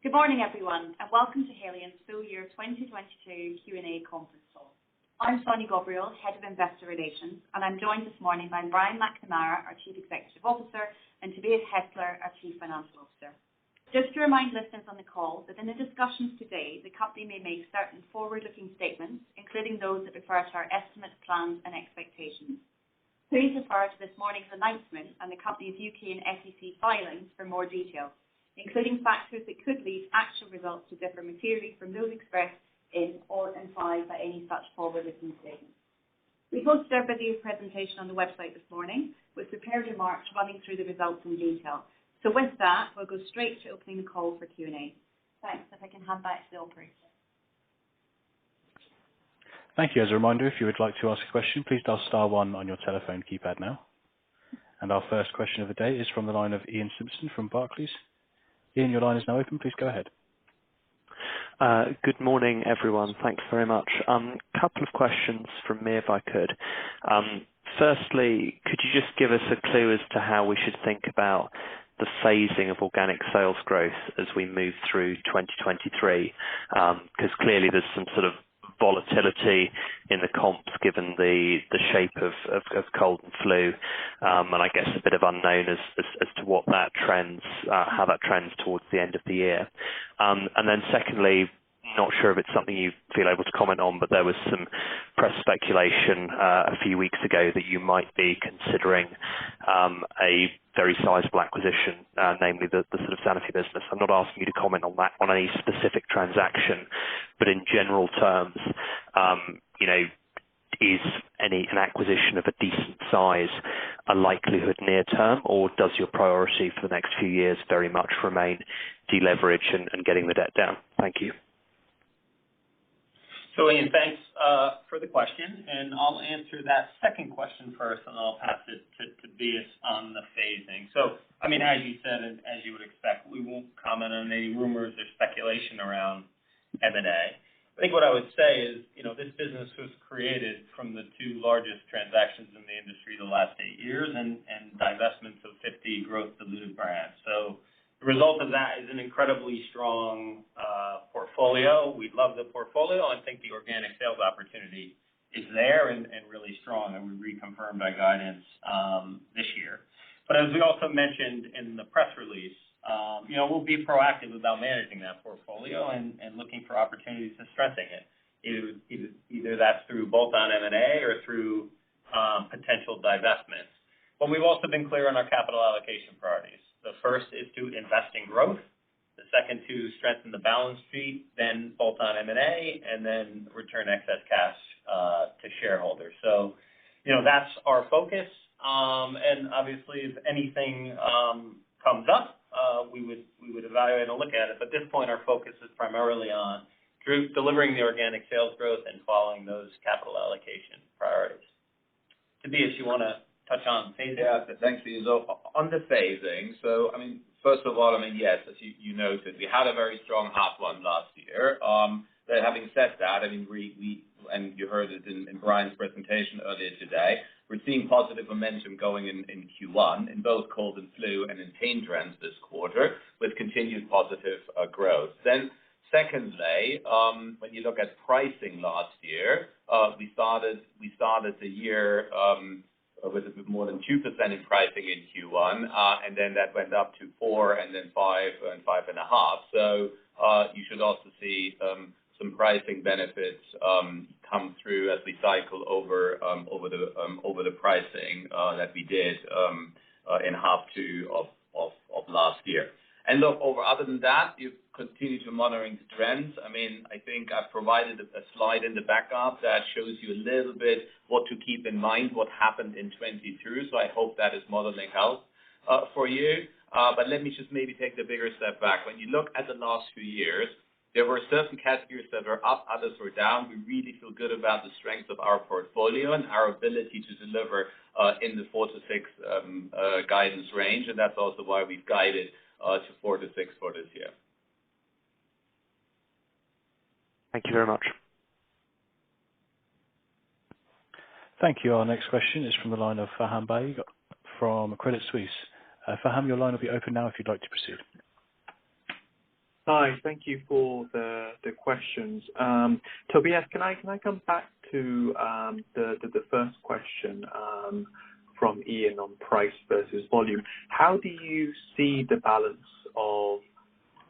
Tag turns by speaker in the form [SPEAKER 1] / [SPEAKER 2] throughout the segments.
[SPEAKER 1] Good morning, everyone, and welcome to Haleon's full year 2022 Q&A conference call. I'm Sonia Gabriel, Head of Investor Relations, and I'm joined this morning by Brian McNamara, our Chief Executive Officer, and Tobias Hestler, our Chief Financial Officer. Just to remind listeners on the call that in the discussions today, the company may make certain forward-looking statements, including those that refer to our estimates, plans, and expectations. Please refer to this morning's announcement and the company's UK and SEC filings for more details, including factors that could lead actual results to differ materially from those expressed in or implied by any such forward-looking statements. We posted our video presentation on the website this morning with prepared remarks running through the results in detail. So with that, we'll go straight to opening the call for Q&A. Thanks. If I can hand back to the operator.
[SPEAKER 2] Thank you. As a reminder, if you would like to ask a question, please dial star one on your telephone keypad now. And our first question of the day is from the line of Ian Simpson from Barclays. Ian, your line is now open. Please go ahead.
[SPEAKER 3] Good morning, everyone. Thanks very much. Couple of questions from me, if I could. Firstly, could you just give us a clue as to how we should think about the phasing of organic sales growth as we move through 2023? Because clearly there's some sort of volatility in the comps given the shape of cold and flu, and I guess a bit of unknown as to what that trends, how that trends towards the end of the year. And then secondly, not sure if it's something you feel able to comment on, but there was some press speculation a few weeks ago that you might be considering a very sizable acquisition, namely the sort of Sanofi business. I'm not asking you to comment on that, on any specific transaction, but in general terms, is an acquisition of a decent size a likelihood near term, or does your priority for the next few years very much remain deleverage and getting the debt down? Thank you.
[SPEAKER 4] So Ian, thanks for the question, and I'll answer that second question first, and I'll pass it to Tobias on the phasing. So, I mean, as you said, and as you would expect, we won't comment on any rumors or speculation around M&A. I think what I would say is, this business was created from the two largest transactions in the industry the last 8 years and divestments of 50 growth diluted brands. So the result of that is an incredibly strong portfolio. We love the portfolio and think the organic sales opportunity is there and really strong, and we reconfirmed our guidance this year. But as we also mentioned in the press release, we'll be proactive about managing that portfolio and looking for opportunities to strengthen it. Either that's through bolt-on M&A or through potential divestments. But we've also been clear on our capital allocation priorities. The first is to invest in growth. The second, to strengthen the balance sheet, then bolt-on M&A, and then return excess cash to shareholders. So, that's our focus. And obviously, if anything comes up, we would evaluate and look at it. But at this point, our focus is primarily on delivering the organic sales growth and following those capital allocation priorities. Tobias, you want to touch on phasing?
[SPEAKER 5] Yeah, thanks, Ian. So on the phasing, first of all, yes, as you noted, we had a very strong half one last year. But having said that, we and you heard it in Brian's presentation earlier today, we're seeing positive momentum going in Q1 in both cold and flu and in pain trends this quarter with continued positive growth. Then secondly, when you look at pricing last year, we started the year with a bit more than 2% in pricing in Q1, and then that went up to 4, and then 5, and 5.5. So you should also see some pricing benefits come through as we cycle over the pricing that we did in half two of last year. And look, other than that, you continue to monitoring the trends. I think I've provided a slide in the backup that shows you a little bit what to keep in mind, what happened in 22. So I hope that is modeling help for you. But let me just maybe take the bigger step back. When you look at the last few years, there were certain categories that were up, others were down. We really feel good about the strength of our portfolio and our ability to deliver in the 4 to 6 guidance range. And that's also why we've guided to 4 to 6 for this year.
[SPEAKER 3] Thank you very much.
[SPEAKER 2] Thank you. Our next question is from the line of Faham Baig from Credit Suisse. Faham, your line will be open now if you'd like to proceed.
[SPEAKER 6] Hi, thank you for the questions. Tobias, can I come back to the first question from Ian on price versus volume? How do you see the balance of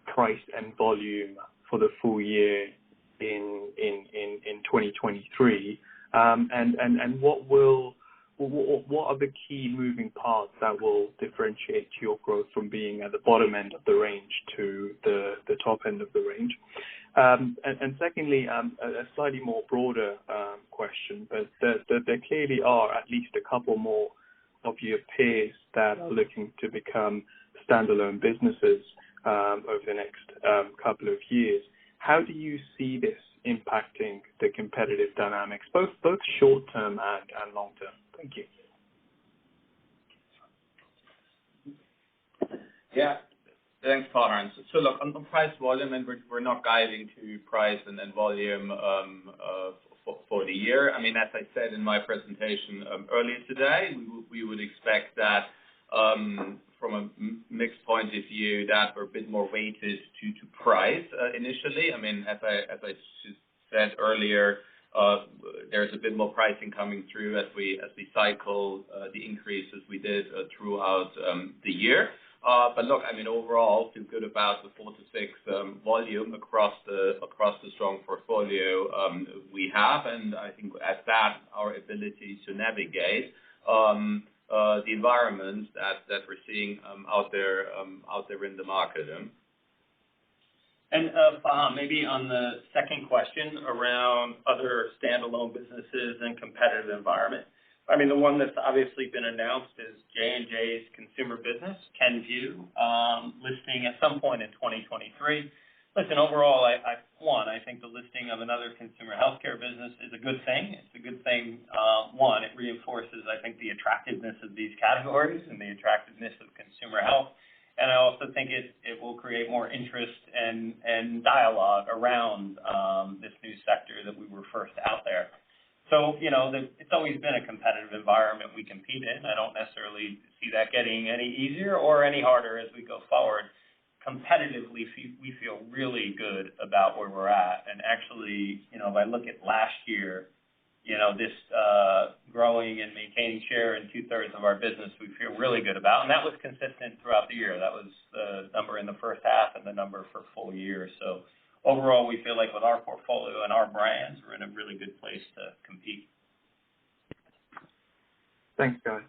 [SPEAKER 6] price and volume for the full year in 2023? And what are the key moving parts that will differentiate your growth from being at the bottom end of the range to the top end of the range? And secondly, a slightly more broader question, but there clearly are at least a couple more of your peers that are looking to become standalone businesses over the next couple of years. How do you see this impacting the competitive dynamics, both short-term and long-term? Thank you.
[SPEAKER 5] Yeah. Thanks, Karl-Heinz. So look, on price volume, and we're not guiding to price and then volume for the year. I mean, as I said in my presentation earlier today, we would expect that from a mixed point of view, that we're a bit more weighted to price initially. I mean, as I said earlier, there's a bit more pricing coming through as we cycle the increases we did throughout the year. But look, I mean, overall, feel good about the 4 to 6 volume across the strong portfolio we have, and I think at that our ability to navigate the environment that we're seeing out there in the market.
[SPEAKER 4] And Faham, maybe on the second question around other standalone businesses and competitive environment. I mean, the one that's obviously been announced is J&J's consumer business, Kenvue, listing at some point in 2023. Listen, overall, I think the listing of another consumer healthcare business is a good thing. It's a good thing. One, it reinforces, I think, the attractiveness of these categories and the attractiveness of consumer health. And I also think it will create more interest and dialogue around this new sector that we were first out there. So, it's always been a competitive environment we compete in. I don't necessarily see that getting any easier or any harder as we go forward. Competitively, we feel really good about where we're at. And actually, if I look at last year, this growing and maintaining share in 2/3 of our business, we feel really good about. And that was consistent throughout the year. That was the number in the first half and the number for full year. So overall, we feel like with our portfolio and our brands, we're in a really good place to compete.
[SPEAKER 6] Thanks, guys.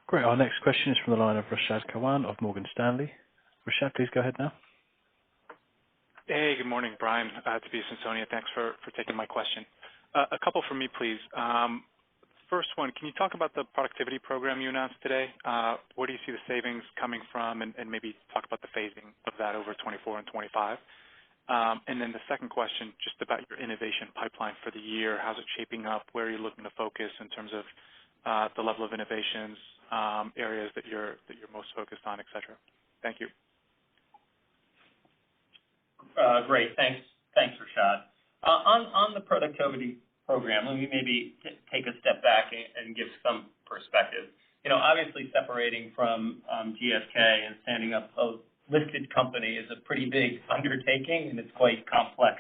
[SPEAKER 2] Great. Our next question is from the line of Rashad Kawan of Morgan Stanley. Rashad, please go ahead now.
[SPEAKER 7] Hey, good morning, Brian, Tobias and Sonia. Thanks for taking my question. A couple from me, please. First one, can you talk about the productivity program you announced today? Where do you see the savings coming from, and maybe talk about the phasing of that over 24 and 25? And then the second question, just about your innovation pipeline for the year. How's it shaping up? Where are you looking to focus in terms of the level of innovations, areas that you're most focused on, et cetera? Thank you.
[SPEAKER 4] Great. Thanks, Rashad. On the productivity program, let me maybe take a step back and give some perspective. Obviously separating from GSK and standing up a listed company is a pretty big undertaking, and it's quite complex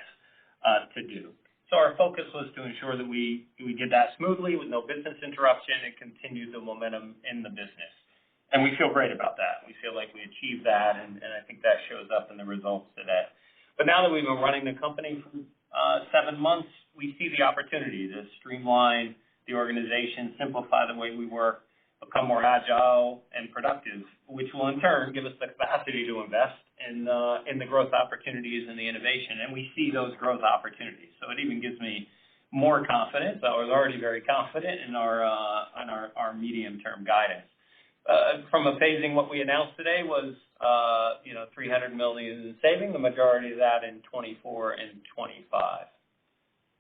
[SPEAKER 4] to do. So our focus was to ensure that we did that smoothly with no business interruption and continue the momentum in the business. And we feel great about that. We feel like we achieved that, and I think that shows up in the results today. But now that we've been running the company for 7 months, we see the opportunity to streamline the organization, simplify the way we work, become more agile and productive, which will in turn give us the capacity to invest in the growth opportunities and the innovation. And we see those growth opportunities. So it even gives me more confidence. I was already very confident in our medium-term guidance. From a phasing, what we announced today was, $300 million in saving, the majority of that in 24 and 25.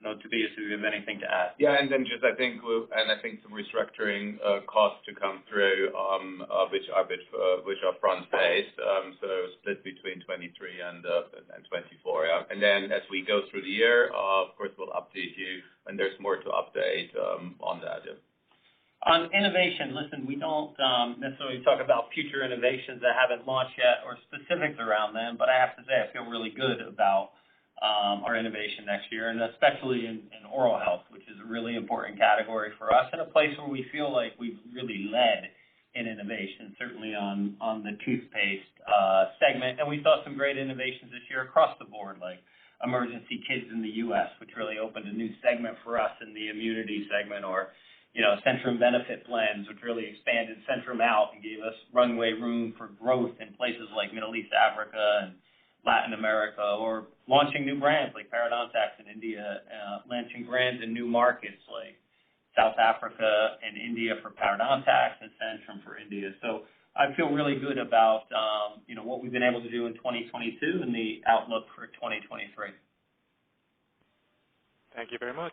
[SPEAKER 4] No, Tobias, do you have anything to add?
[SPEAKER 5] Yeah, and then just I think some restructuring costs to come through, which are front-faced, so split between 23 and 24. Yeah. And then as we go through the year, of course, we'll update you, and there's more to update on that. Yeah.
[SPEAKER 4] On innovation, listen, we don't necessarily talk about future innovations that haven't launched yet or specifics around them, but I have to say I feel really good about our innovation next year, and especially in oral health, which is a really important category for us and a place where we feel like we've really led in innovation, certainly on the toothpaste segment. And we saw some great innovations this year across the board, like Emergency Kids in the U.S., which really opened a new segment for us in the immunity segment, or Centrum Benefit Blends, which really expanded Centrum out and gave us runway room for growth in places like Middle East, Africa, and Latin America, or launching new brands like Parodontax in India, launching brands in new markets like South Africa and India for Parodontax and Centrum for India. So I feel really good about what we've been able to do in 2022 and the outlook for 2023.
[SPEAKER 7] Thank you very much.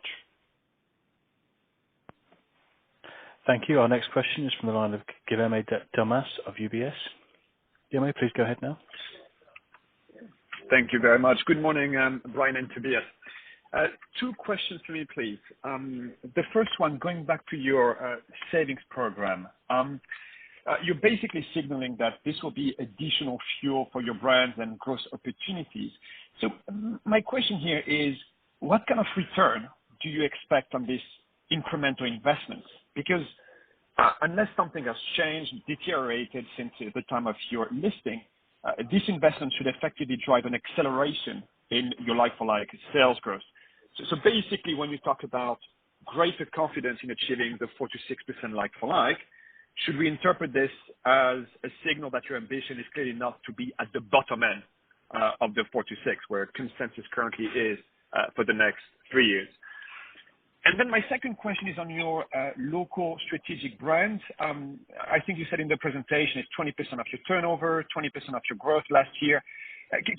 [SPEAKER 2] Thank you. Our next question is from the line of Guilherme Delmas of UBS. Guilherme, please go ahead now.
[SPEAKER 8] Thank you very much. Good morning, Brian and Tobias. Two questions for me, please. The first one, going back to your savings program. You're basically signaling that this will be additional fuel for your brands and growth opportunities. So my question here is, what kind of return do you expect on this incremental investments? Because unless something has changed, deteriorated since the time of your listing, this investment should effectively drive an acceleration in your like-for-like sales growth. So basically, when you talk about greater confidence in achieving the 4 to 6% like-for-like, should we interpret this as a signal that your ambition is clearly not to be at the bottom end of the 4 to 6, where consensus currently is for the next 3 years? And then my second question is on your local strategic brands. I think you said in the presentation it's 20% of your turnover, 20% of your growth last year.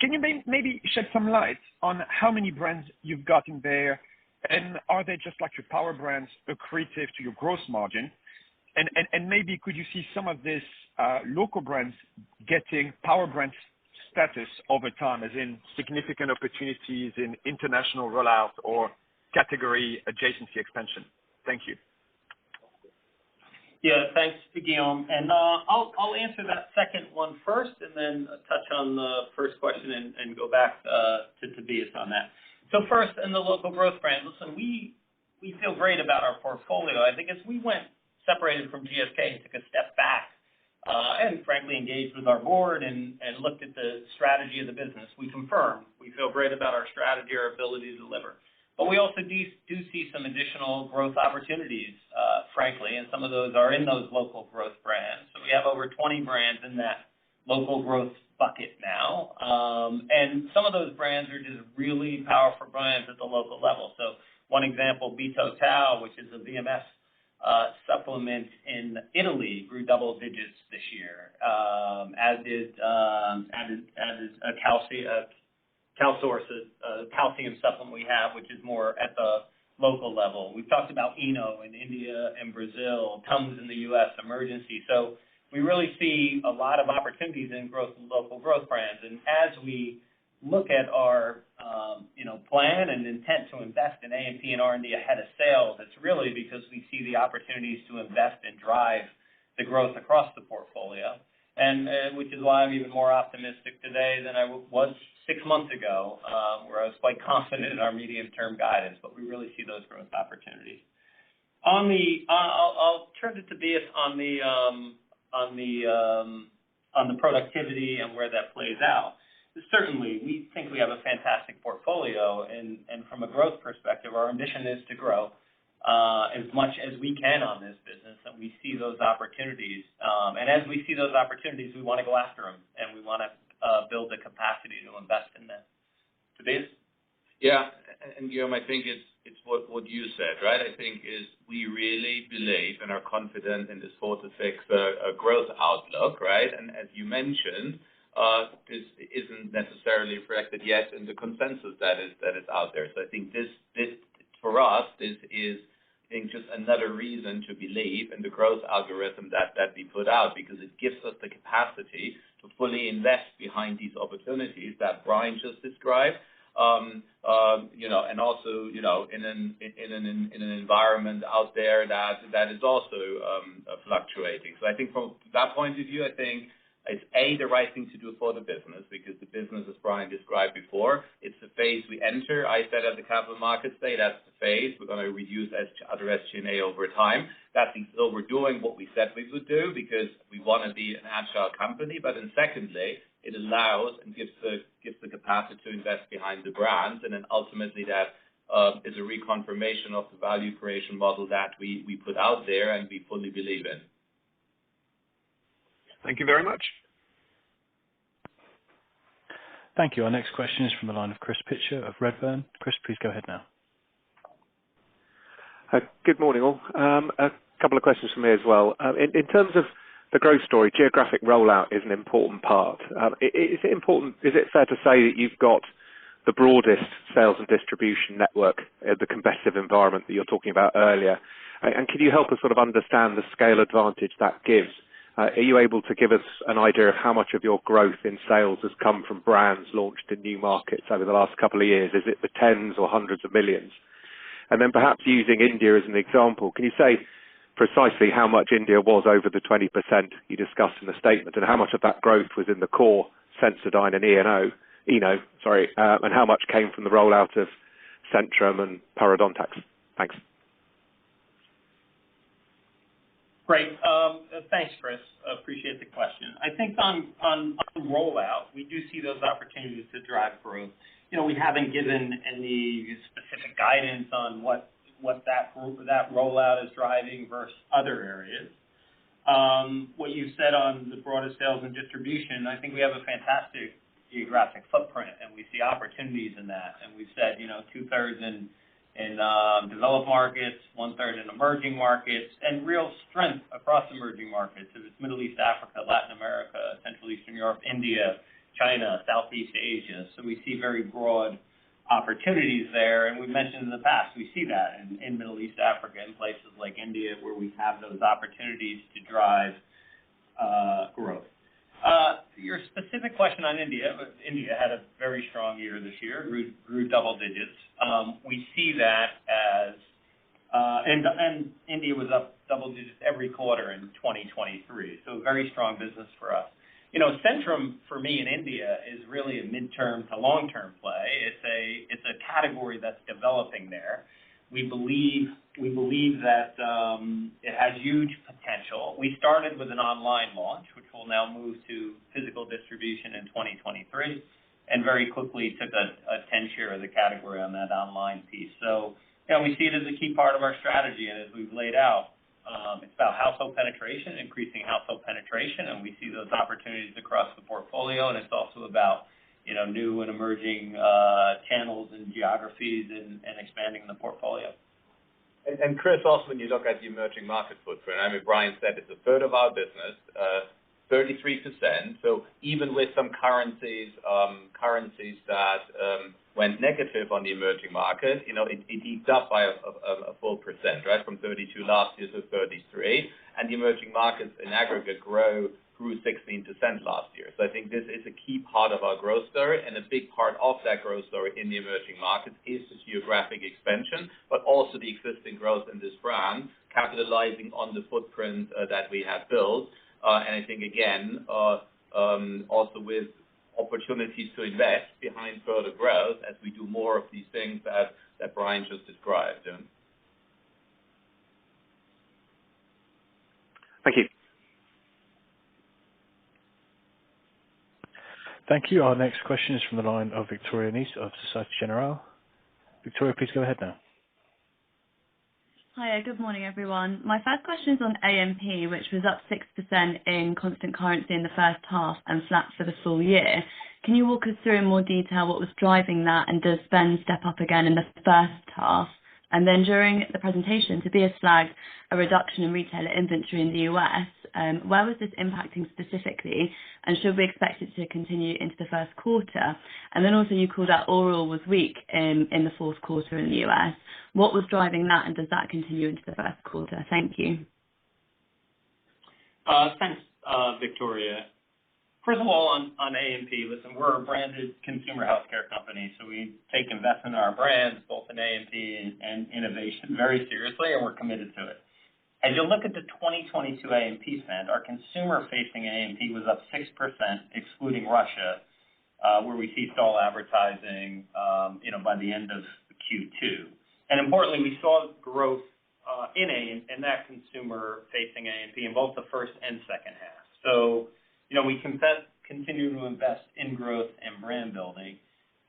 [SPEAKER 8] Can you maybe shed some light on how many brands you've got in there, and are they just like your power brands accretive to your gross margin? And maybe could you see some of these local brands getting power brand status over time, as in significant opportunities in international rollout or category adjacency expansion? Thank you.
[SPEAKER 4] Yeah, thanks, Guillaume. And I'll answer that second one first, and then touch on the first question and go back to Tobias on that. So first, in the local growth brand, listen, we feel great about our portfolio. I think as we separated from GSK and took a step back, and frankly engaged with our board and looked at the strategy of the business, we confirmed we feel great about our strategy, our ability to deliver. But we also do see some additional growth opportunities, frankly, and some of those are in those local growth brands. So we have over 20 brands in that local growth bucket now. And some of those brands are just really powerful brands at the local level. So one example, BeTotal, which is a VMS supplement in Italy, grew double digits this year, as did CalSource, a calcium supplement we have, which is more at the local level. We've talked about Eno in India and Brazil, Tums in the U.S., Emergency. So we really see a lot of opportunities in growth in local growth brands. And as we look at our plan and intent to invest in A&P and R&D ahead of sales, it's really because we see the opportunities to invest and drive the growth across the portfolio. And which is why I'm even more optimistic today than I was 6 months ago, where I was quite confident in our medium-term guidance. But we really see those growth opportunities. I'll turn to Tobias on the productivity and where that plays out. Certainly, we think we have a fantastic portfolio, and from a growth perspective, our ambition is to grow as much as we can on this business, and we see those opportunities. And as we see those opportunities, we want to go after them, and we want to build the capacity to invest in them. Tobias?
[SPEAKER 5] Yeah, and Guillaume, I think it's what you said, right? I think is we really believe and are confident in this 4 to 6 growth outlook, right? And as you mentioned, this isn't necessarily reflected yet in the consensus that is out there. So I think this for us, this is, I think, just another reason to believe in the growth algorithm that we put out, because it gives us the capacity to fully invest behind these opportunities that Brian just described, and also, in an environment out there that is also fluctuating. So I think from that point of view, I think it's the right thing to do for the business, because the business, as Brian described before, it's the phase we enter. I said at the Capital Markets Day, that's the phase. We're going to reduce other SG&A over time. So we're doing what we said we would do, because we want to be an agile company. But then secondly, it allows and gives the capacity to invest behind the brands, and then ultimately that is a reconfirmation of the value creation model that we put out there and we fully believe in.
[SPEAKER 8] Thank you very much.
[SPEAKER 2] Thank you. Our next question is from the line of Chris Pitcher of Redburn. Chris, please go ahead now.
[SPEAKER 9] Good morning, all. A couple of questions from me as well. In terms of the growth story, geographic rollout is an important part. Is it fair to say that you've got the broadest sales and distribution network in the competitive environment that you're talking about earlier? And can you help us sort of understand the scale advantage that gives? Are you able to give us an idea of how much of your growth in sales has come from brands launched in new markets over the last couple of years? Is it the tens or hundreds of millions? And then perhaps using India as an example, can you say precisely how much India was over the 20% you discussed in the statement, and how much of that growth was in the core Sensodyne and Eno, and how much came from the rollout of Centrum and Parodontax? Thanks.
[SPEAKER 4] Great. Thanks, Chris. Appreciate the question. I think on rollout, we do see those opportunities to drive growth. We haven't given any specific guidance on what that rollout is driving versus other areas. What you said on the broader sales and distribution, I think we have a fantastic geographic footprint, and we see opportunities in that. And we've said, 2/3 in developed markets, 1/3 in emerging markets, and real strength across emerging markets. If it's Middle East, Africa, Latin America, Central Eastern Europe, India, China, Southeast Asia. So we see very broad opportunities there. And we've mentioned in the past, we see that in Middle East, Africa, in places like India, where we have those opportunities to drive growth. Your specific question on India had a very strong year this year, grew double digits. We see that as, and India was up double digits every quarter in 2023, so a very strong business for us. Centrum for me in India is really a midterm to long-term play. It's a category that's developing there. We believe that it has huge potential. We started with an online launch, which will now move to physical distribution in 2023, and very quickly took a 10 share of the category on that online piece. So, we see it as a key part of our strategy, and as we've laid out, it's about household penetration, increasing household penetration, and we see those opportunities across the portfolio, and it's also about new and emerging channels and geographies and expanding the portfolio.
[SPEAKER 5] And Chris, also when you look at the emerging market footprint, Brian said it's a third of our business, 33%. So even with some currencies that went negative on the emerging market, it eked up by a full percent, right, from 32 last year to 33. And the emerging markets in aggregate grew 16% last year. So I think this is a key part of our growth story, and a big part of that growth story in the emerging markets is the geographic expansion, but also the existing growth in this brand, capitalizing on the footprint that we have built. And I think, again, also with opportunities to invest behind further growth as we do more of these things that Brian just described.
[SPEAKER 9] Thank you.
[SPEAKER 2] Thank you. Our next question is from the line of Victoria Nice of Societe Generale. Victoria, please go ahead now.
[SPEAKER 10] Hi, good morning, everyone. My first question is on A&P, which was up 6% in constant currency in the first half and flat for the full year. Can you walk us through in more detail what was driving that, and does spend step up again in the first half? And then during the presentation, Tobias flagged a reduction in retailer inventory in the US. Where was this impacting specifically, and should we expect it to continue into the first quarter? And then also you called out oral was weak in the fourth quarter in the US. What was driving that, and does that continue into the first quarter? Thank you.
[SPEAKER 4] Thanks, Victoria. First of all, on A&P, listen, we're a branded consumer healthcare company, so we take investment in our brands, both in A&P and innovation, very seriously, and we're committed to it. As you look at the 2022 A&P spend, our consumer-facing A&P was up 6%, excluding Russia, where we see stall advertising, by the end of Q2. And importantly, we saw growth in that consumer-facing A&P in both the first and second half. So, we continue to invest in growth and brand building.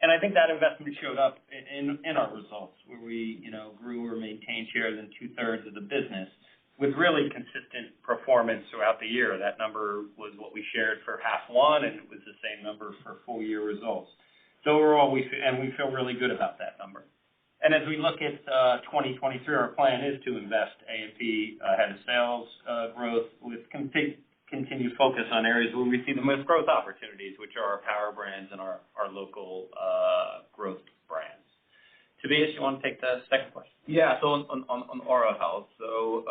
[SPEAKER 4] And I think that investment showed up in our results, where we, grew or maintained share in 2/3 of the business with really consistent performance throughout the year. That number was what we shared for half one, and it was the same number for full year results. So overall, we feel really good about that number. And as we look at 2023, our plan is to invest A&P ahead of sales growth with continued focus on areas where we see the most growth opportunities, which are our power brands and our local growth brands. Tobias, you want to take the second question?
[SPEAKER 5] Yeah, so on oral health. So,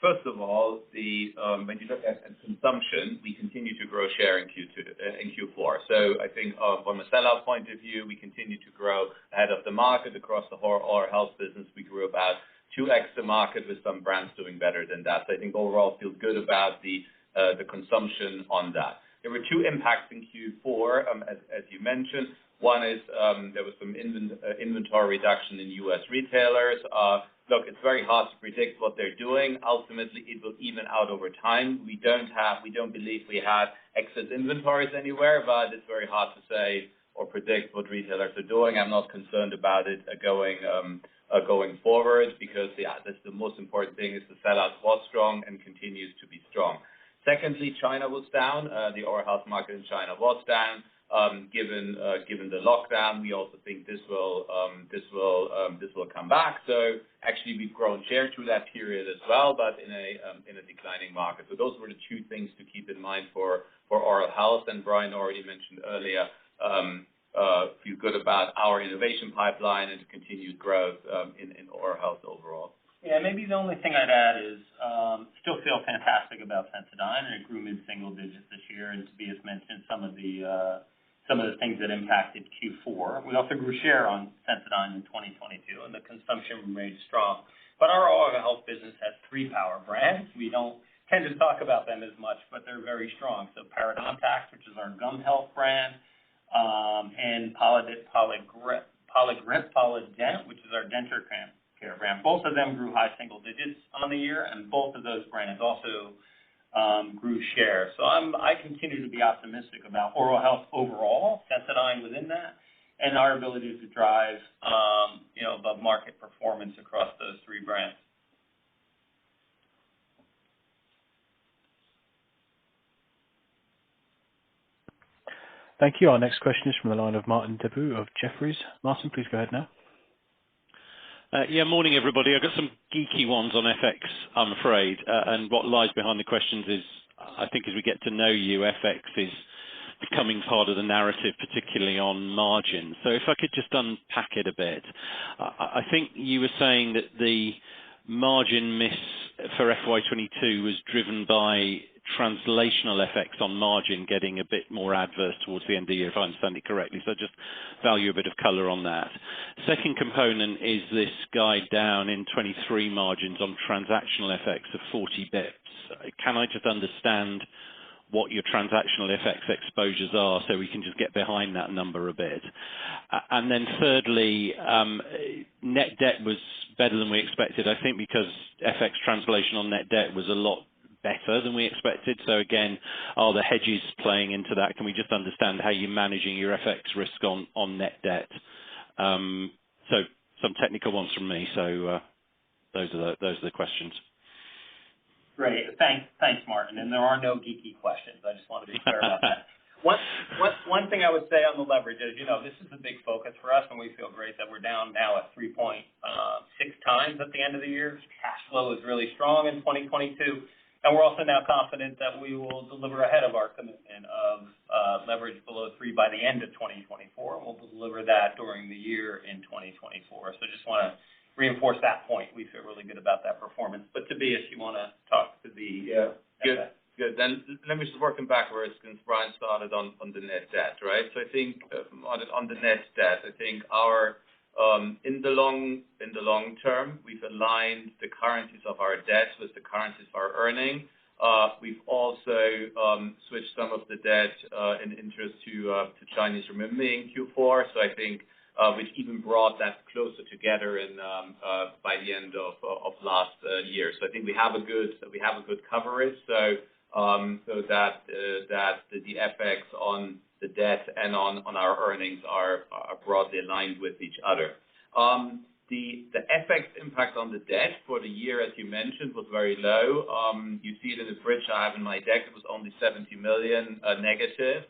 [SPEAKER 5] first of all, when you look at consumption, we continue to grow share in Q4. So I think from a sellout point of view, we continue to grow ahead of the market across the whole oral health business. We grew about 2x the market, with some brands doing better than that. So I think overall feel good about the consumption on that. There were two impacts in Q4, as you mentioned. One is there was some inventory reduction in U.S. retailers. Look, it's very hard to predict what they're doing. Ultimately, it will even out over time. We don't believe we have excess inventories anywhere, but it's very hard to say or predict what retailers are doing. I'm not concerned about it going forward, because that's the most important thing is the sellout was strong and continues to be strong. Secondly, China was down. The oral health market in China was down. Given the lockdown, we also think this will come back. So actually, we've grown share through that period as well, but in a declining market. So those were the two things to keep in mind for oral health. And Brian already mentioned earlier, feel good about our innovation pipeline and continued growth in oral health overall.
[SPEAKER 4] Yeah, maybe the only thing I'd add is still feel fantastic about Sensodyne, and it grew mid-single digits this year. And Tobias mentioned some of the things that impacted Q4. We also grew share on Sensodyne in 2022, and the consumption remained strong. But our oral health business has 3 power brands. We don't tend to talk about them as much, but they're very strong. So Parodontax, which is our gum health brand, and Polident, which is our denture care brand. Both of them grew high single digits on the year, and both of those brands also grew share. So I continue to be optimistic about oral health overall, Sensodyne within that, and our ability to drive above market performance across those 3 brands.
[SPEAKER 2] Thank you. Our next question is from the line of Martin Deboo of Jefferies. Martin, please go ahead now.
[SPEAKER 11] Morning, everybody. I've got some geeky ones on FX, I'm afraid. And what lies behind the questions is, I think as we get to know you, FX is becoming part of the narrative, particularly on margin. So if I could just unpack it a bit. I think you were saying that the margin miss for FY22 was driven by translational effects on margin getting a bit more adverse towards the end of the year, if I understand it correctly. So just value a bit of colour on that. Second component is this guide down in 23 margins on transactional effects of 40 bits. Can I just understand what your transactional effects exposures are so we can just get behind that number a bit? And then thirdly, net debt was better than we expected, I think because FX translation on net debt was a lot better than we expected. So again, are the hedges playing into that? Can we just understand how you're managing your FX risk on net debt? So some technical ones from me. So those are the questions.
[SPEAKER 4] Great. Thanks, Martin. And there are no geeky questions. I just want to be clear about that. One thing I would say on the leverage is, this is a big focus for us, and we feel great that we're down now at 3.6 times at the end of the year. Cash flow is really strong in 2022. And we're also now confident that we will deliver ahead of our commitment of leverage below 3 by the end of 2024. And we'll deliver that during the year in 2024. So just want to reinforce that point. We feel really good about that performance. But Tobias, you want to talk to the
[SPEAKER 5] Good good. Then let me just work backwards since Brian started on the net debt, right? So I think on the net debt, I think our in the long term, we've aligned the currencies of our debt with the currencies of our earning. We've also switched some of the debt in interest to Chinese renminbi in Q4. So I think which even brought that closer together in by the end of last year. So I think we have a good coverage. So that the FX on the debt and on our earnings are broadly aligned with each other. The FX impact on the debt for the year, as you mentioned, was very low. You see it in the bridge I have in my deck. It was only 70 million negative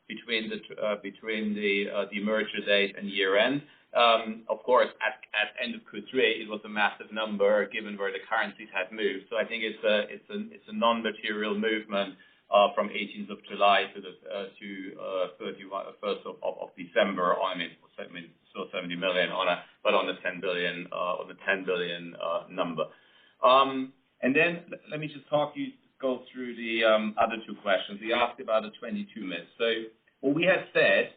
[SPEAKER 5] between the merger date and year end. Of course, at end of Q3, it was a massive number given where the currencies had moved. So I think it's a non-material movement from 18th of July to 31st of December. I mean, still 70 million on a 10 billion number. And then let me just go through the other two questions. You asked about the 22 minutes. So what we had said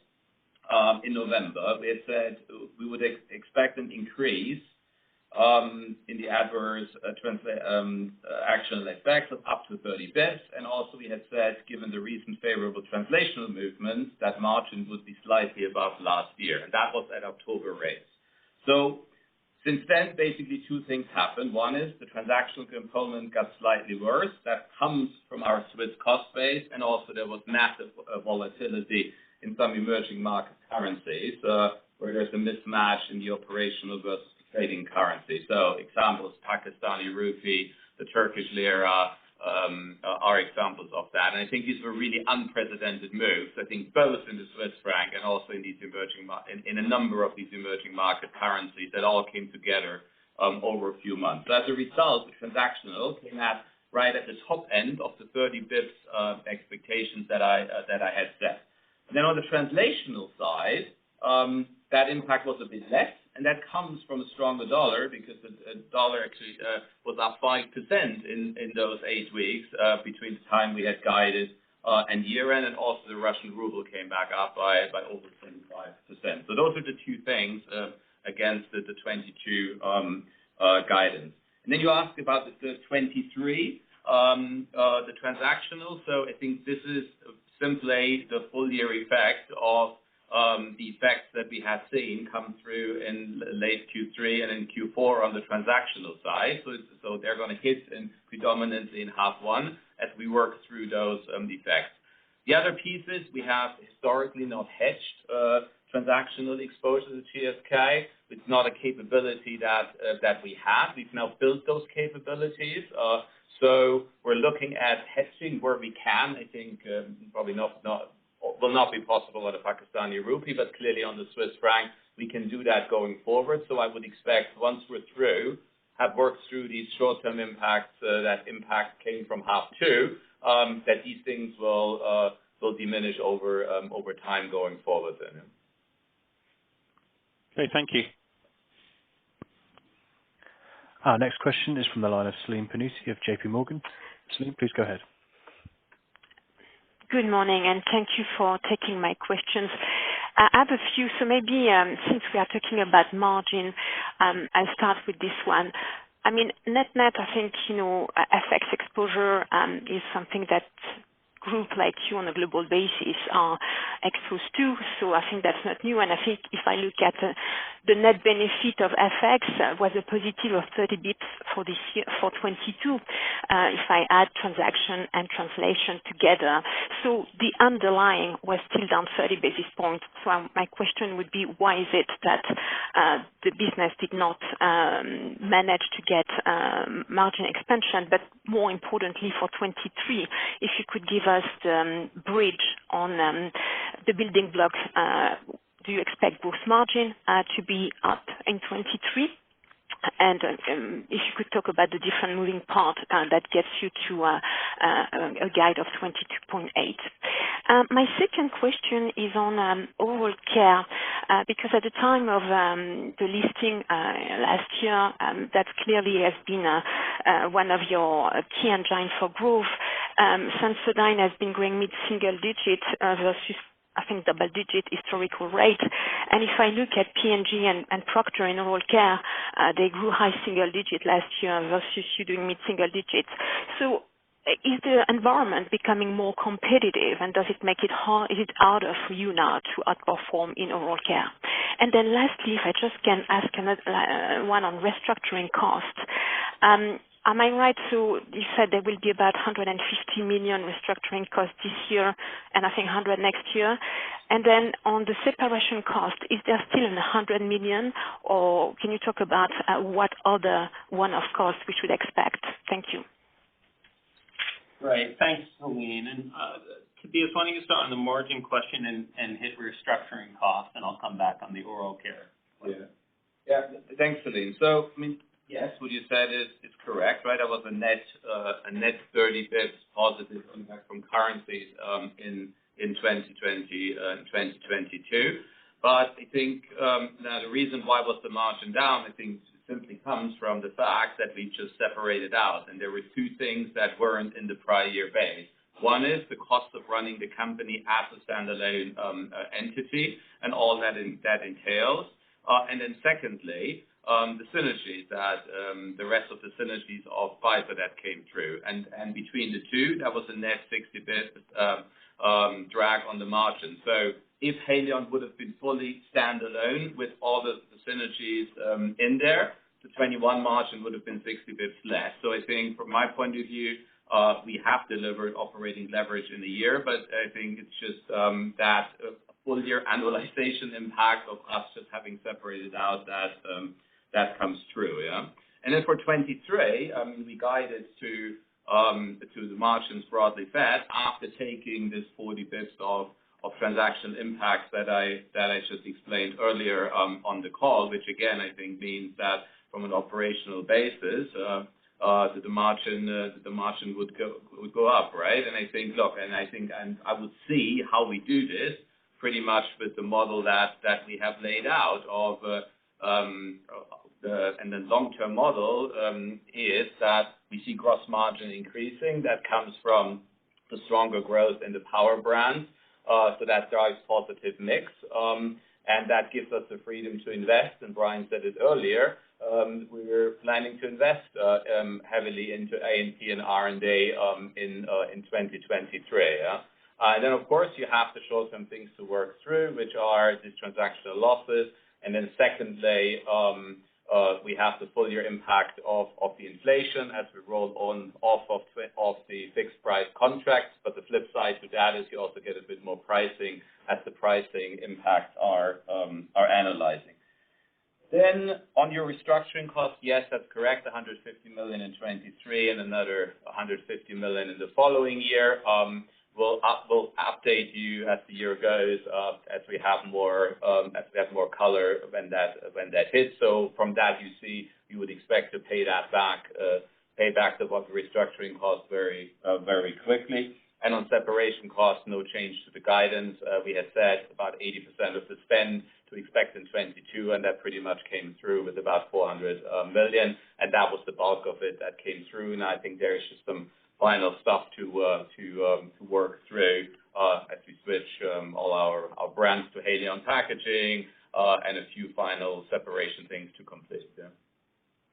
[SPEAKER 5] in November, we had said we would expect an increase in the adverse actional effects of up to 30 bits. And also we had said, given the recent favorable translational movements, that margin would be slightly above last year. And that was at October rates. So since then, basically two things happened. One is the transactional component got slightly worse. That comes from our Swiss cost base. And also there was massive volatility in some emerging market currencies where there's a mismatch in the operational versus trading currency. So examples, Pakistani rupee, the Turkish lira are examples of that. And I think these were really unprecedented moves. I think both in the Swiss franc and also in these in a number of these emerging market currencies that all came together over a few months. So as a result, the transactional came right at the top end of the 30 bips expectations that I had set. Then on the translational side, that impact was a bit less. And that comes from a stronger dollar because the dollar actually was up 5% in those 8 weeks between the time we had guided and year end, and also the Russian ruble came back up by over 25%. So those are the two things against the 22 guidance. And then you asked about the 23, the transactional. So I think this is simply the full year effect of the effects that we have seen come through in late Q3 and in Q4 on the transactional side. So they're going to hit predominantly in half one as we work through those effects. The other pieces, we have historically not hedged transactional exposure to GSK. It's not a capability that we have. We've now built those capabilities. So we're looking at hedging where we can. I think probably will not be possible on the Pakistani rupee, but clearly on the Swiss franc, we can do that going forward. So I would expect once we're through, have worked through these short-term impacts, that impact came from half two, that these things will diminish over time going forward. Then.
[SPEAKER 11] Okay, thank you.
[SPEAKER 2] Our next question is from the line of Celine Pannuti of JP Morgan. Celine, please go ahead.
[SPEAKER 12] Good morning, and thank you for taking my questions. I have a few, so maybe since we are talking about margin, I'll start with this one. I mean, net, I think, FX exposure is something that group like you on a global basis are exposed to, so I think that's not new. And I think if I look at the net benefit of FX was a positive of 30 bips for this year, for 22, if I add transaction and translation together. So the underlying was still down 30 basis points. So my question would be, why is it that the business did not manage to get margin expansion, but more importantly for 23, if you could give us the bridge on the building blocks. Do you expect gross margin to be up in 23? And if you could talk about the different moving parts that gets you to a guide of 22.8. My second question is on oral care, because at the time of the listing last year, that clearly has been one of your key engines for growth. Sensodyne has been growing mid-single digit versus, I think, double-digit historical rate. And if I look at P&G and Procter in oral care, they grew high single digit last year versus you doing mid-single digits. So is the environment becoming more competitive, and does it make it hard? Is it harder for you now to outperform in oral care? And then lastly, if I just can ask another one on restructuring costs. Am I right? So you said there will be about 150 million restructuring costs this year, and I think 100 next year. And then on the separation cost, is there still 100 million, or can you talk about what other one-off costs we should expect? Thank you.
[SPEAKER 4] Right. Thanks, Celine. And Tobias, why don't you start on the margin question and hit restructuring costs, and I'll come back on the oral care.
[SPEAKER 5] Yeah. Thanks, Celine. So, yes, what you said is correct, right? That was a net 30 bits positive impact from currencies in 2020 and 2022. But I think now the reason why was the margin down, I think simply comes from the fact that we just separated out, and there were two things that weren't in the prior year base. One is the cost of running the company as a standalone entity and all that entails. And then secondly, the synergies that the rest of the synergies of Pfizer that came through. And between the two, that was a net 60 bits drag on the margin. So if Haleon would have been fully standalone with all the synergies in there, the 21 margin would have been 60 bits less. So I think from my point of view, we have delivered operating leverage in the year, but I think it's just that full year annualization impact of us just having separated out that comes through, yeah. And then for 23, we guided to the margins broadly flat after taking this 40 bits of transaction impacts that I just explained earlier on the call, which again I think means that from an operational basis, the margin would go up, right? And I think, and I would see how we do this pretty much with the model that we have laid out of and the long-term model is that we see gross margin increasing. That comes from the stronger growth in the power brands, so that drives positive mix, and that gives us the freedom to invest. And Brian said it earlier. We're planning to invest heavily into A&P and R&D in 2023. Yeah? And then, of course, you have to show some things to work through, which are these transactional losses. And then secondly, we have the full year impact of the inflation as we roll off of the fixed price contracts. But the flip side to that is you also get a bit more pricing as the pricing impacts are analyzing. Then on your restructuring costs, yes, that's correct, 150 million in 23 and another 150 million in the following year. We'll update you as the year goes, as we have more color when that hits. So from that, you would expect to pay back the restructuring costs very quickly. And on separation costs, no change to the guidance. We had said about 80% of the spend to expect in 22, and that pretty much came through with about 400 million, and that was the bulk of it that came through. And I think there's just some final stuff to work through as we switch all our brands to Haleon packaging and a few final separation things to complete.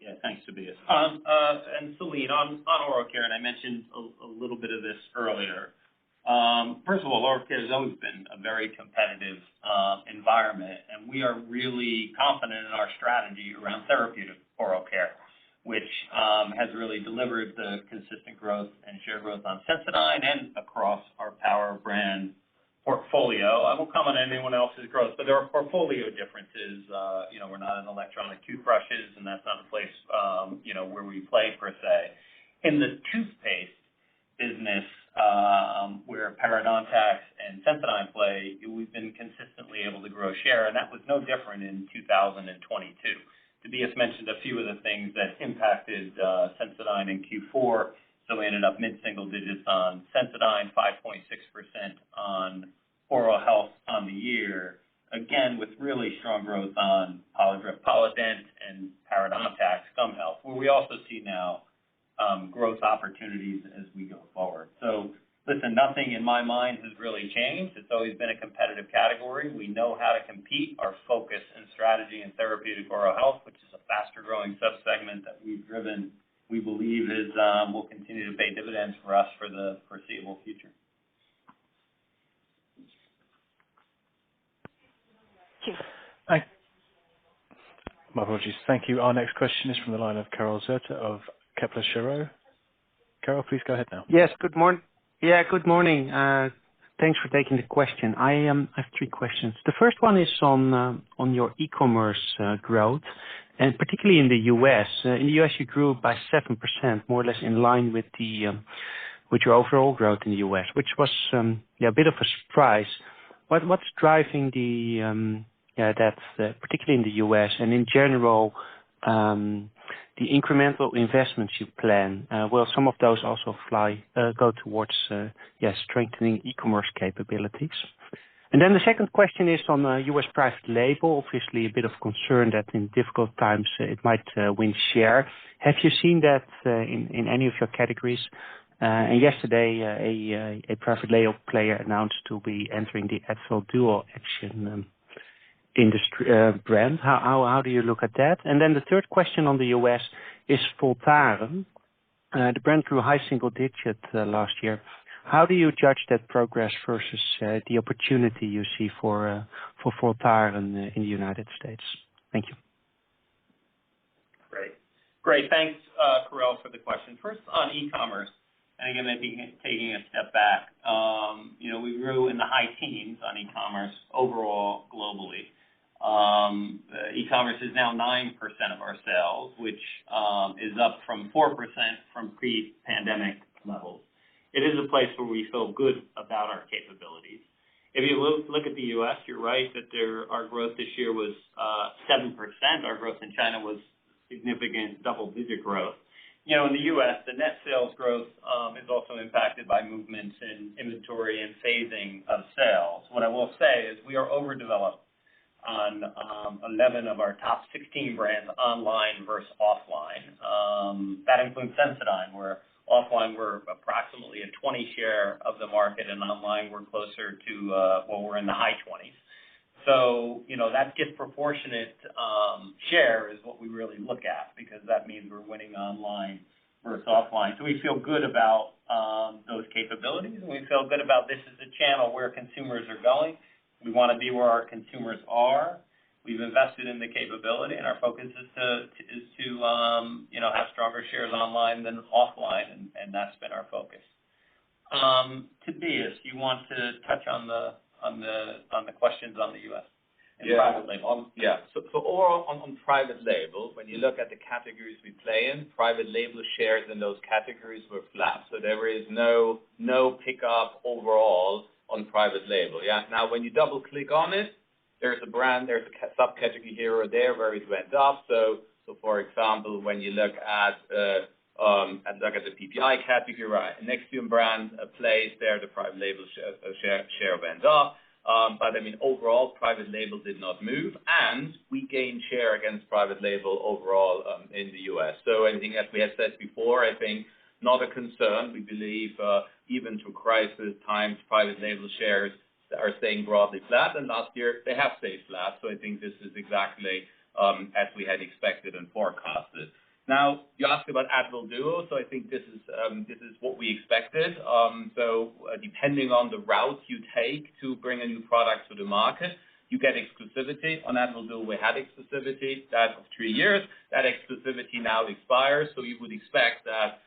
[SPEAKER 4] Yeah, thanks, Tobias. And Celine, on oral care, and I mentioned a little bit of this earlier. First of all, oral care has always been a very competitive environment, and we are really confident in our strategy around therapeutic oral care, which has really delivered the consistent growth and share growth on Sensodyne and across our power brand portfolio. I won't comment on anyone else's growth, but there are portfolio differences. We're not in electronic toothbrushes, and that's not a place, where we play per se. In the toothpaste business, where Parodontax and Sensodyne play, we've been consistently able to grow share, and that was no different in 2022. Tobias mentioned a few of the things that impacted Sensodyne in Q4. So we ended up mid-single digits on Sensodyne, 5.6% on oral health on the year, again with really strong growth on Polident and Parodontax gum health, where we also see now growth opportunities as we go forward. So listen, nothing in my mind has really changed. It's always been a competitive category. We know how to compete. Our focus and strategy in therapeutic oral health, which is a faster growing subsegment that we've driven, we believe will continue to pay dividends for us for the foreseeable future.
[SPEAKER 12] Thank you.
[SPEAKER 2] My apologies. Thank you. Our next question is from the line of Karel Zoete of Kepler Cheuvreux. Karel, please go ahead now.
[SPEAKER 13] Yes, good morning. Yeah, good morning. Thanks for taking the question. I have three questions. The first one is on your e-commerce growth, and particularly in the U.S. In the U.S., you grew by 7%, more or less in line with your overall growth in the U.S., which was a bit of a surprise. What's driving that particularly in the U.S. and in general, the incremental investments you plan? Will some of those also go towards strengthening e-commerce capabilities? And then the second question is on U.S. private label. Obviously, a bit of concern that in difficult times it might win share. Have you seen that in any of your categories? And yesterday, a private label player announced to be entering the Advil Duo Action industry brand. How do you look at that? And then the third question on the US is Voltaren. The brand grew high single digit last year. How do you judge that progress versus the opportunity you see for Voltaren in the United States? Thank you.
[SPEAKER 4] Great. Thanks, Karel, for the question. First on e-commerce, and again, maybe taking a step back. We grew in the high teens on e-commerce overall globally. E-commerce is now 9% of our sales, which is up from 4% from pre-pandemic levels. It is a place where we feel good about our capabilities. If you look at the U.S., you're right that our growth this year was 7%. Our growth in China was significant double-digit growth. In the U.S., the net sales growth is also impacted by movements in inventory and phasing of sales. What I will say is we are overdeveloped on 11 of our top 16 brands online versus offline. That includes Sensodyne, where offline we're approximately a 20 share of the market, and online we're closer to, we're in the high 20s. So, that disproportionate share is what we really look at, because that means we're winning online versus offline. So we feel good about those capabilities, and we feel good about this as a channel where consumers are going. We want to be where our consumers are. We've invested in the capability, and our focus is to have stronger shares online than offline, and that's been our focus. Tobias, you want to touch on the questions on the U.S. and private label?
[SPEAKER 5] So overall on private label, when you look at the categories we play in, private label shares in those categories were flat. So there is no pickup overall on private label. Now, when you double click on it, there's a subcategory here or there where it went up. So for example, when you look at the PPI category, right, Nexium brand plays there, the private label share went up. But I mean, overall, private label did not move, and we gained share against private label overall in the U.S. So I think, as we have said before, I think not a concern. We believe even through crisis times, private label shares are staying broadly flat, and last year they have stayed flat. So I think this is exactly as we had expected and forecasted. Now, you asked about Advil Duo, so I think this is what we expected. So depending on the route you take to bring a new product to the market, you get exclusivity. On Advil Duo, we had exclusivity that of 3 years. That exclusivity now expires, so you would expect that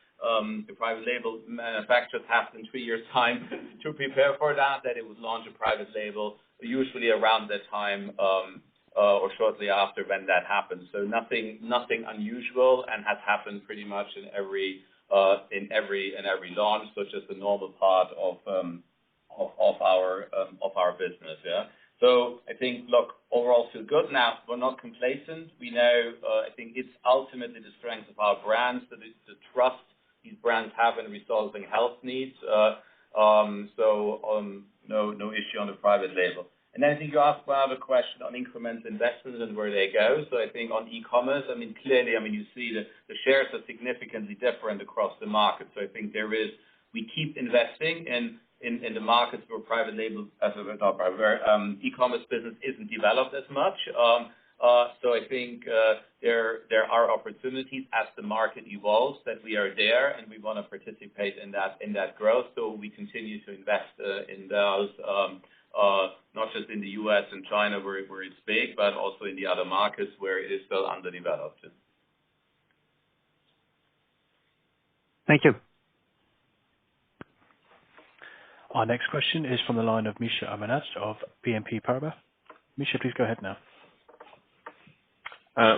[SPEAKER 5] the private label manufacturers have in 3 years' time to prepare for that it would launch a private label, usually around that time or shortly after when that happens. So nothing unusual, and has happened pretty much in every launch, so just a normal part of our business. So I think, look, overall feel good. Now, we're not complacent. We know, I think it's ultimately the strength of our brands, the trust these brands have in resolving health needs. No issue on the private label. And then I think you asked about a question on incremental investments and where they go. So I think on e-commerce, clearly, you see the shares are significantly different across the market. So I think we keep investing in the markets where private label, where e-commerce business isn't developed as much. So I think there are opportunities as the market evolves that we are there, and we want to participate in that growth. So we continue to invest in those, not just in the U.S. and China where it's big, but also in the other markets where it is still underdeveloped.
[SPEAKER 13] Thank you.
[SPEAKER 2] Our next question is from the line of Misha Amanat of BNP Paribas. Misha, please go ahead now.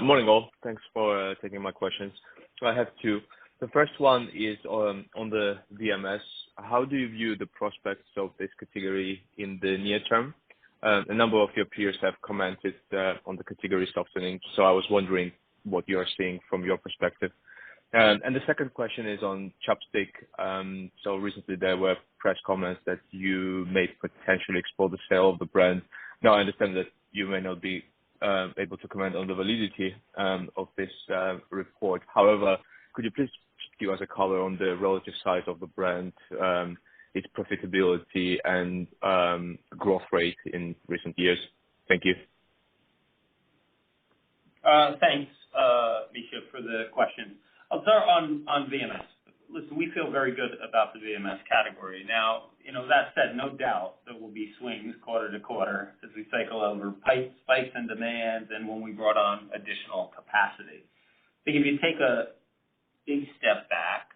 [SPEAKER 14] Morning, all. Thanks for taking my questions. So I have two. The first one is on the VMS. How do you view the prospects of this category in the near term? A number of your peers have commented on the category softening, so I was wondering what you are seeing from your perspective. And the second question is on Chopstick. So recently there were press comments that you may potentially explore the sale of the brand. Now I understand that you may not be able to comment on the validity of this report. However, could you please give us a color on the relative size of the brand, its profitability and growth rate in recent years? Thank you.
[SPEAKER 4] Thanks, Misha, for the question. I'll start on VMS. Listen, we feel very good about the VMS category. Now, that said, no doubt there will be swings quarter to quarter as we cycle over spikes in demand and when we brought on additional capacity. I think if you take a big step back,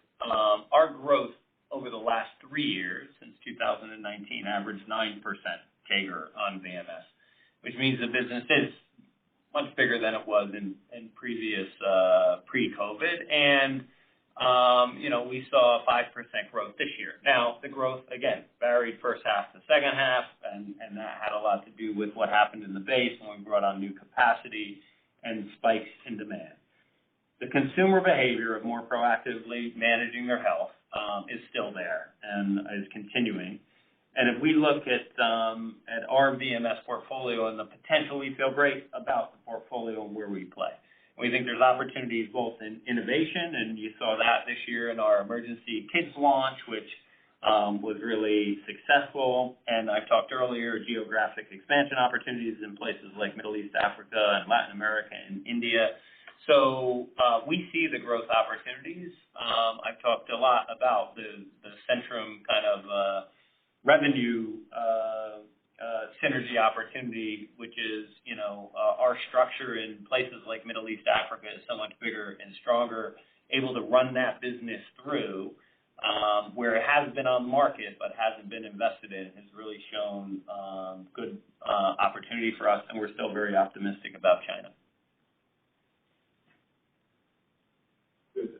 [SPEAKER 4] our growth over the last 3 years, since 2019, averaged 9% CAGR on VMS, which means the business is much bigger than it was in previous pre-COVID. And we saw 5% growth this year. Now, the growth, again, varied first half to second half, and that had a lot to do with what happened in the base when we brought on new capacity and spikes in demand. The consumer behavior of more proactively managing their health is still there and is continuing. And if we look at our VMS portfolio and the potential, we feel great about the portfolio and where we play. We think there's opportunities both in innovation, and you saw that this year in our emergency kids launch, which was really successful. And I talked earlier, geographic expansion opportunities in places like Middle East, Africa, and Latin America and India. So we see the growth opportunities. I've talked a lot about the Centrum kind of revenue synergy opportunity, which is, our structure in places like Middle East, Africa is so much bigger and stronger, able to run that business through where it has been on the market but hasn't been invested in, has really shown good opportunity for us, and we're still very optimistic about China.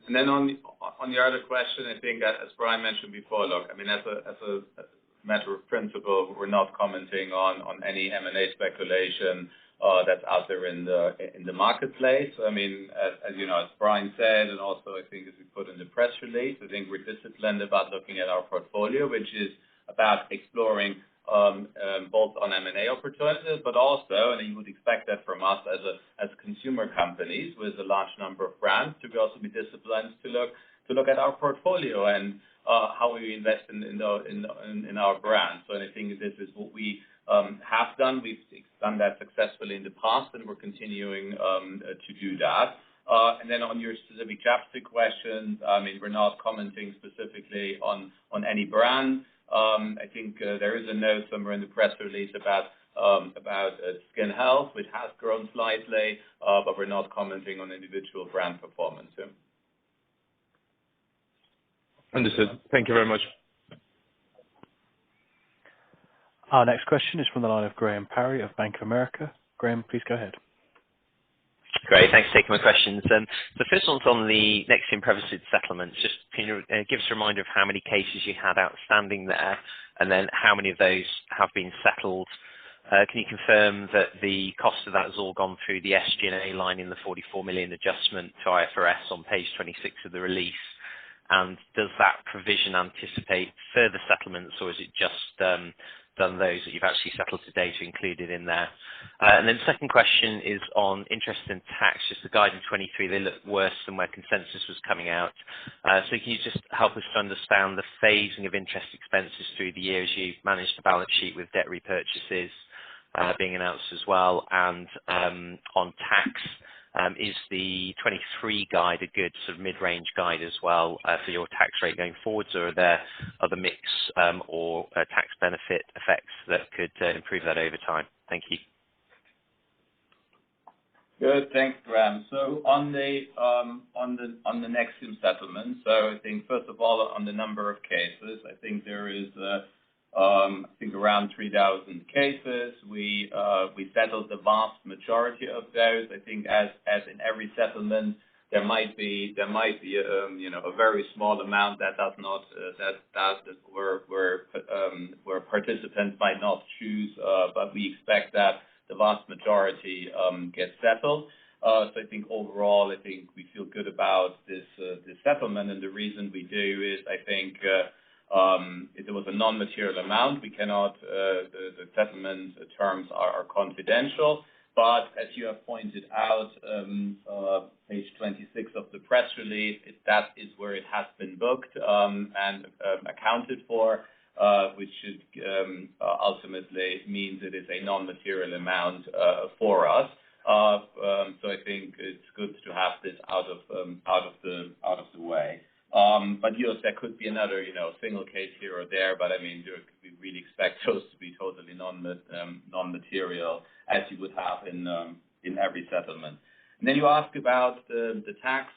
[SPEAKER 5] And then on your other question, I think as Brian mentioned before, look, as a matter of principle, we're not commenting on any M&A speculation that's out there in the marketplace. As you know, as Brian said, and also I think as we put in the press release, I think we're disciplined about looking at our portfolio, which is about exploring both on M&A opportunities, but also, and you would expect that from us as consumer companies with a large number of brands, to also be disciplined to look at our portfolio and how we invest in our brands. So I think this is what we have done. We've done that successfully in the past, and we're continuing to do that. And then on your specific Chopstick question, we're not commenting specifically on any brand. I think there is a note somewhere in the press release about skin health, which has grown slightly, but we're not commenting on individual brand performance. Yeah.
[SPEAKER 14] Understood. Thank you very much.
[SPEAKER 2] Our next question is from the line of Graham Parry of Bank of America. Graham, please go ahead.
[SPEAKER 15] Great. Thanks for taking my questions. The first one's on the Nexium Prevacid settlements. Just can you give us a reminder of how many cases you had outstanding there, and then how many of those have been settled? Can you confirm that the cost of that has all gone through the SG&A line in the 44 million adjustment to IFRS on page 26 of the release? And does that provision anticipate further settlements, or is it just done those that you've actually settled to date are included in there. And then the second question is on interest and tax. Just the guide in 23, they look worse than where consensus was coming out. So can you just help us to understand the phasing of interest expenses through the year as you manage the balance sheet with debt repurchases being announced as well? And on tax, is the 23 guide a good sort of mid-range guide as well for your tax rate going forwards, or are there other mix or tax benefit effects that could improve that over time? Thank you.
[SPEAKER 5] Good, thanks, Graham. So on the Nexium settlement, so I think first of all on the number of cases, I think there is around 3,000 cases. We settled the vast majority of those. I think as in every settlement, there might be a very small amount that does not where participants might not choose, but we expect that the vast majority get settled. So I think overall, I think we feel good about this settlement, and the reason we do is I think if there was a non-material amount, we cannot, the settlement terms are confidential. But as you have pointed out, page 26 of the press release, that is where it has been booked and accounted for, which should ultimately means it is a non-material amount for us. So I think it's good to have this out of the way. But yes, there could be another, single case here or there, but I mean, we really expect those to be totally non-material, as you would have in every settlement. And then you ask about the tax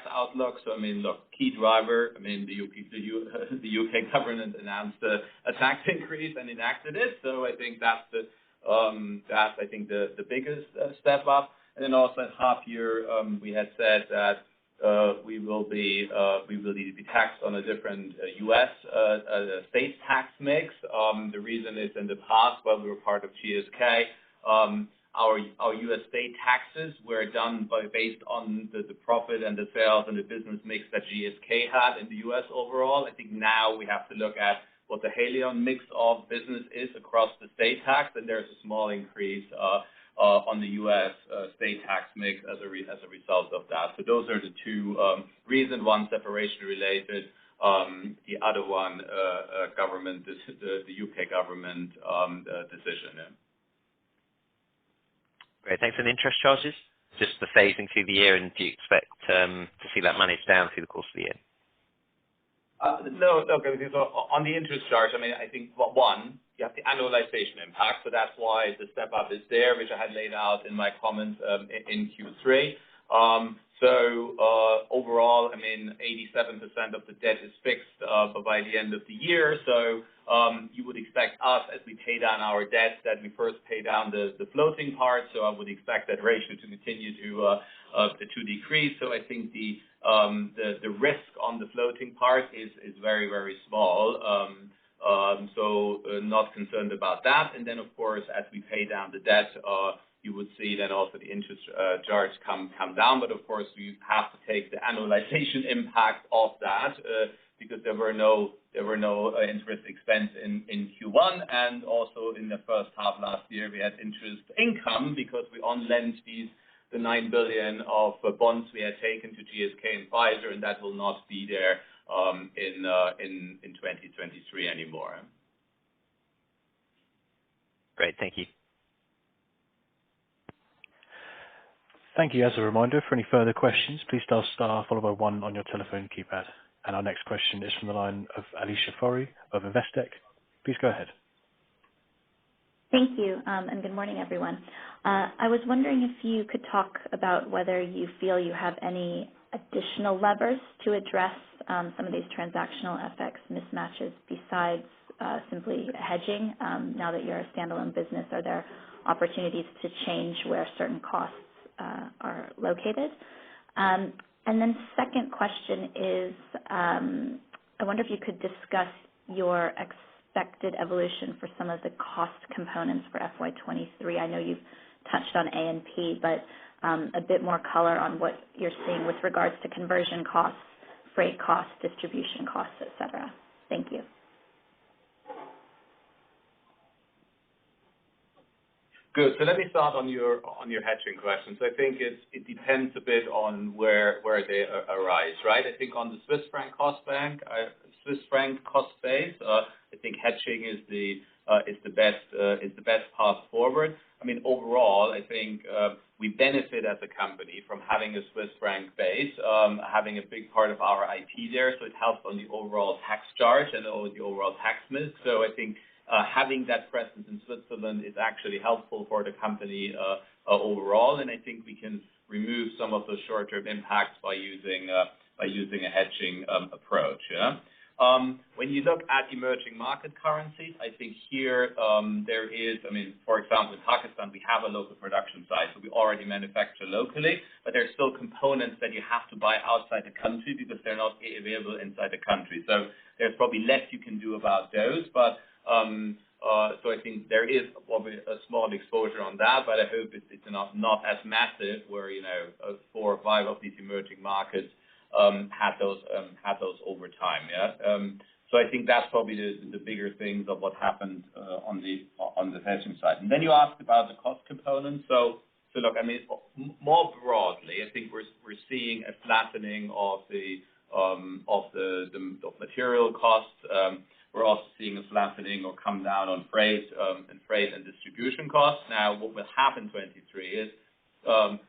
[SPEAKER 5] outlook. So I mean, look, key driver. I mean, the UK government announced a tax increase and enacted it. So I think that's the biggest step up. And then also at half year, we had said that we will be taxed on a different U.S. State tax mix. The reason is in the past, while we were part of GSK, our U.S. state taxes were done based on the profit and the sales and the business mix that GSK had in the U.S. overall. I think now we have to look at what the Haleon mix of business is across the state tax, and there's a small increase on the U.S. State tax mix as a result of that. So those are the two reasons. One separation related, the other one government, the UK government decision. Yeah.
[SPEAKER 15] Great, thanks. And interest charges, just the phasing through the year, and do you expect to see that managed down through the course of the year?
[SPEAKER 5] No. So on the interest charge, I mean, I think one, you have the annualization impact, so that's why the step up is there, which I had laid out in my comments in Q3. So overall, I mean, 87% of the debt is fixed by the end of the year. So you would expect us, as we pay down our debt, that we first pay down the floating part. So I would expect that ratio to continue to decrease. So I think the risk on the floating part is very, very small. So not concerned about that. And then, of course, as we pay down the debt, you would see then also the interest charge come down. But of course, you have to take the annualization impact of that because there were no interest expense in Q1, and also in the first half last year we had interest income because we on-lent the 9 billion of bonds we had taken to GSK and Pfizer, and that will not be there in 2023 anymore.
[SPEAKER 15] Great, thank you.
[SPEAKER 2] Thank you. As a reminder, for any further questions, please dial star followed by 1 on your telephone keypad. And our next question is from the line of Alicia Forry of Investec. Please go ahead.
[SPEAKER 16] Thank you, and good morning, everyone. I was wondering if you could talk about whether you feel you have any additional levers to address some of these transactional FX mismatches besides simply hedging. Now that you're a standalone business, are there opportunities to change where certain costs are located? And then second question is, I wonder if you could discuss your expected evolution for some of the cost components for FY23. I know you've touched on A&P, but a bit more color on what you're seeing with regards to conversion costs, freight costs, distribution costs, et cetera. Thank you.
[SPEAKER 5] Good. So let me start on your hedging question. So I think it depends a bit on where they arise, right? I think on the Swiss franc cost base, I think hedging is the best path forward. I mean, overall, I think we benefit as a company from having a Swiss franc base, having a big part of our IT there, so it helps on the overall tax charge and the overall tax mix. So I think having that presence in Switzerland is actually helpful for the company overall, and I think we can remove some of those short-term impacts by using a hedging approach. Yeah. When you look at emerging market currencies, I think here there is, I mean, for example, in Pakistan, we have a local production site, so we already manufacture locally, but there's still components that you have to buy outside the country because they're not available inside the country. So there's probably less you can do about those, but so I think there is probably a small exposure on that, but I hope it's not as massive where, 4 or 5 of these emerging markets had those over time. Yeah. So I think that's probably the bigger things of what happened on the hedging side. And then you asked about the cost component. So look, I mean, more broadly, I think we're seeing a flattening of the material costs. We're also seeing a flattening or come down on freight and distribution costs. Now, what will happen in 23 is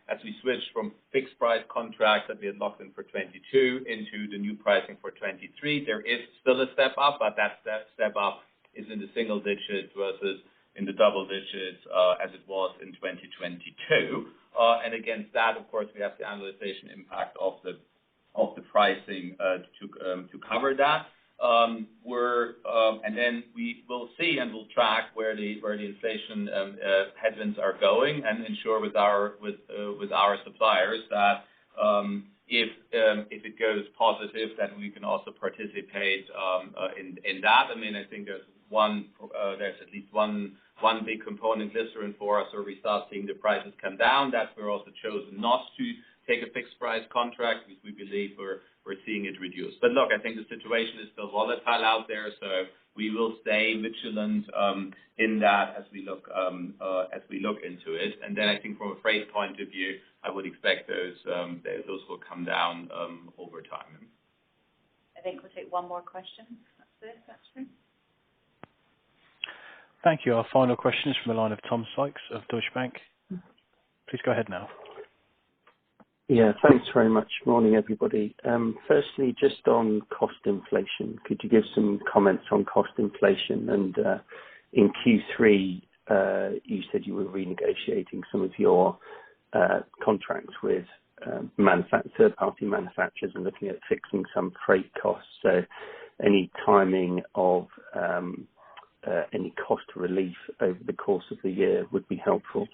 [SPEAKER 5] as we switch from fixed price contracts that we had locked in for 22 into the new pricing for 23, there is still a step up, but that step up is in the single digits versus in the double digits as it was in 2022. And against that, of course, we have the annualization impact of the pricing to cover that. And then we will see and we'll track where the inflation headwinds are going and ensure with our suppliers that if it goes positive, that we can also participate in that. I mean, I think there's at least one big component, glycerin, for us, where we start seeing the prices come down. That's where we're also chosen not to take a fixed price contract because we believe we're seeing it reduce. But look, I think the situation is still volatile out there, so we will stay vigilant in that as we look into it. And then I think from a freight point of view, I would expect those will come down over time.
[SPEAKER 1] I think we'll take one more question. That's it, actually.
[SPEAKER 2] Thank you. Our final question is from the line of Tom Sykes of Deutsche Bank. Please go ahead now.
[SPEAKER 17] Yeah, thanks very much. Morning, everybody. Firstly, just on cost inflation, could you give some comments on cost inflation? And in Q3, you said you were renegotiating some of your contracts with third-party manufacturers and looking at fixing some freight costs. So any timing of any cost relief over the course of the year would be helpful.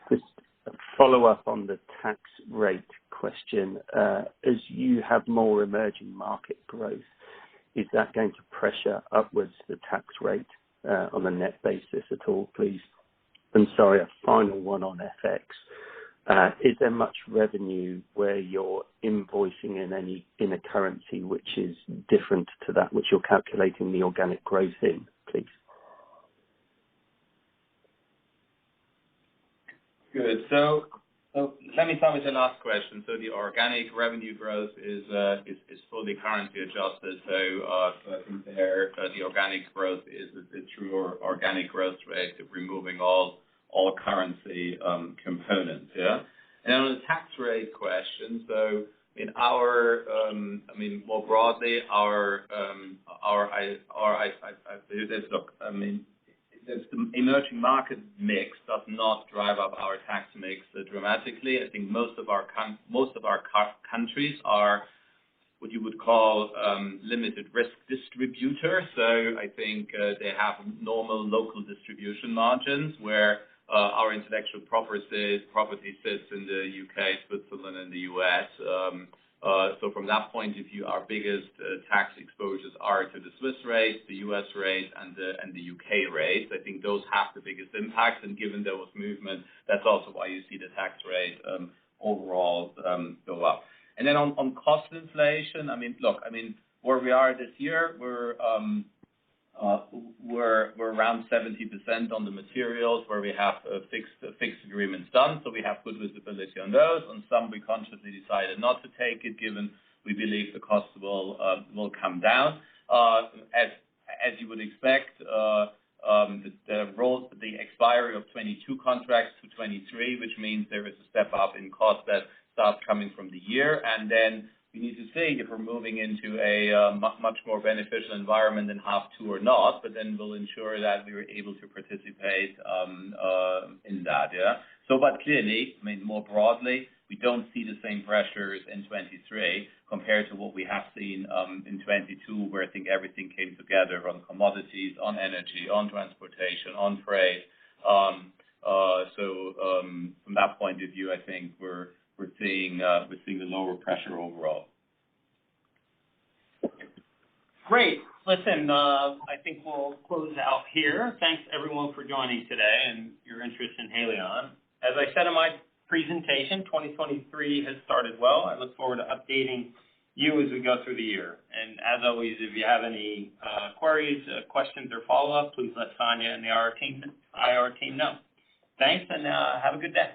[SPEAKER 17] Just a follow-up on the tax rate question. As you have more emerging market growth, is that going to pressure upwards the tax rate on a net basis at all, please? And sorry, a final one on FX. Is there much revenue where you're invoicing in a currency which is different to that which you're calculating the organic growth in, please?
[SPEAKER 5] Good. So let me start with the last question. So the organic revenue growth is fully currency adjusted. So I think there the organic growth is a true organic growth rate of removing all currency components. Yeah. And on the tax rate question, so more broadly, the emerging market mix does not drive up our tax mix dramatically. I think most of our countries are what you would call limited risk distributors. So I think they have normal local distribution margins where our intellectual property sits in the UK, Switzerland, and the US. So from that point of view, our biggest tax exposures are to the Swiss rate, the US rate, and the UK rate. I think those have the biggest impact, and given there was movement, that's also why you see the tax rate overall go up. And then on cost inflation, where we are this year, we're we're around 70% on the materials where we have fixed agreements done, so we have good visibility on those. On some, we consciously decided not to take it, given we believe the cost will come down. As you would expect, the expiry of 22 contracts to 23, which means there is a step up in cost that starts coming from the year, and then we need to see if we're moving into a much more beneficial environment in half two or not, but then we'll ensure that we were able to participate in that, yeah. So, but clearly, I mean, more broadly, we don't see the same pressures in 23 compared to what we have seen in 22, where I think everything came together on commodities, on energy, on transportation, on freight. From that point of view, I think we're seeing a lower pressure overall.
[SPEAKER 4] Great. Listen, I think we'll close out here. Thanks everyone for joining today and your interest in Haleon. As I said in my presentation, 2023 has started well. I look forward to updating you as we go through the year. And as always, if you have any queries, questions, or follow-up, please let Sonia and the IR team know. Thanks, and have a good day.